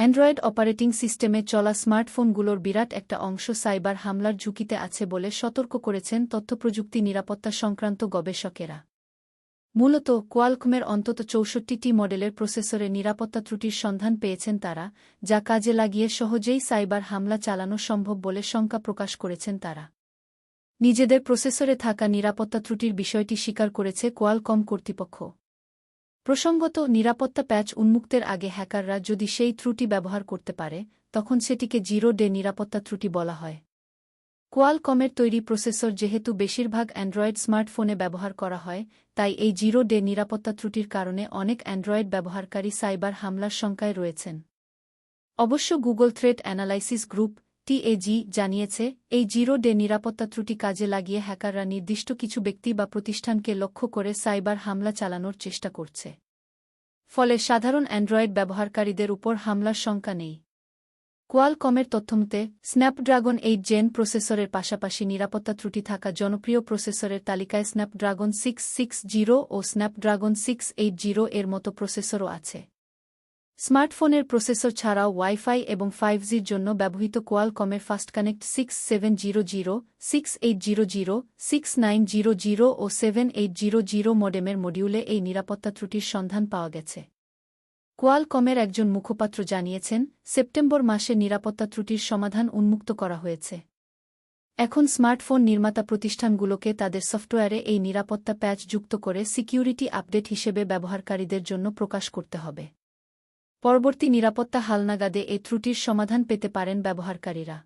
Android operating সিস্টেমে চলা স্মার্টফোনগুলোর বিরাট একটা অংশ সাইবার হামলার ঝুঁকিতে আছে বলে সতর্ক করেছেন তথ্যপ্রযুক্তি নিরাপত্তা সংক্রান্ত গবেষকেরা। মূলত কোয়ালকমের অন্তত ৬৪টি মডেলের প্রসেসরে নিরাপত্তা ত্রুটির সন্ধান পেয়েছেন তারা, যা কাজে লাগিয়ে সহজেই সাইবার হামলা চালানো সম্ভব বলে শঙ্কা প্রকাশ করেছেন তারা। নিজেদের প্রসেসরে থাকা নিরাপত্তা ত্রুটির বিষয়টি স্বীকার করেছে কোয়ালকম কর্তৃপক্ষ। প্রসঙ্গত, নিরাপত্তা প্যাচ উন্মুক্তের আগে হ্যাকাররা যদি সেই ত্রুটি ব্যবহার করতে পারে, তখন সেটিকে জিরো ডে নিরাপত্তা ত্রুটি বলা হয়। কোয়ালকমের তৈরি প্রসেসর যেহেতু বেশিরভাগ অ্যান্ড্রয়েড স্মার্টফোনে ব্যবহার করা হয়, তাই এই জিরো ডে নিরাপত্তা ত্রুটির কারণে অনেক অ্যান্ড্রয়েড ব্যবহারকারী সাইবার হামলার শঙ্কায় রয়েছেন। অবশ্য Google threat analysis group (TAG) জানিয়েছে, এই জিরো ডে নিরাপত্তা ত্রুটি কাজে লাগিয়ে হ্যাকাররা নির্দিষ্ট কিছু ব্যক্তি বা প্রতিষ্ঠানকে লক্ষ্য করে সাইবার হামলা চালানোর চেষ্টা করছে। ফলে সাধারণ অ্যান্ড্রয়েড ব্যবহারকারীদের উপর হামলার শঙ্কা নেই। কোয়ালকমের তথ্যমতে, স্ন্যাপড্রাগন 8 জেন প্রসেসরের পাশাপাশি নিরাপত্তা ত্রুটি থাকা জনপ্রিয় প্রসেসরের তালিকায় স্ন্যাপড্রাগন 660 ও স্ন্যাপড্রাগন 680 এর মতো প্রসেসরও আছে। স্মার্টফোনের প্রসেসর ছাড়াও ওয়াইফাই এবং 5G'র জন্য ব্যবহৃত কোয়ালকমের ফাস্টকানেক্ট 6700, 6800, 6900 ও 7800 মডেমের মডিউলে এই নিরাপত্তা ত্রুটির সন্ধান পাওয়া গেছে। কোয়ালকমের একজন মুখপাত্র জানিয়েছেন, সেপ্টেম্বর মাসে নিরাপত্তা ত্রুটির সমাধান উন্মুক্ত করা হয়েছে। এখন স্মার্টফোন নির্মাতা প্রতিষ্ঠানগুলোকে তাদের সফটওয়্যারে এই নিরাপত্তা প্যাচ যুক্ত করে সিকিউরিটি আপডেট হিসেবে ব্যবহারকারীদের জন্য প্রকাশ করতে হবে। পরবর্তী নিরাপত্তা হালনাগাদে এই ত্রুটির সমাধান পেতে পারেন ব্যবহারকারীরা।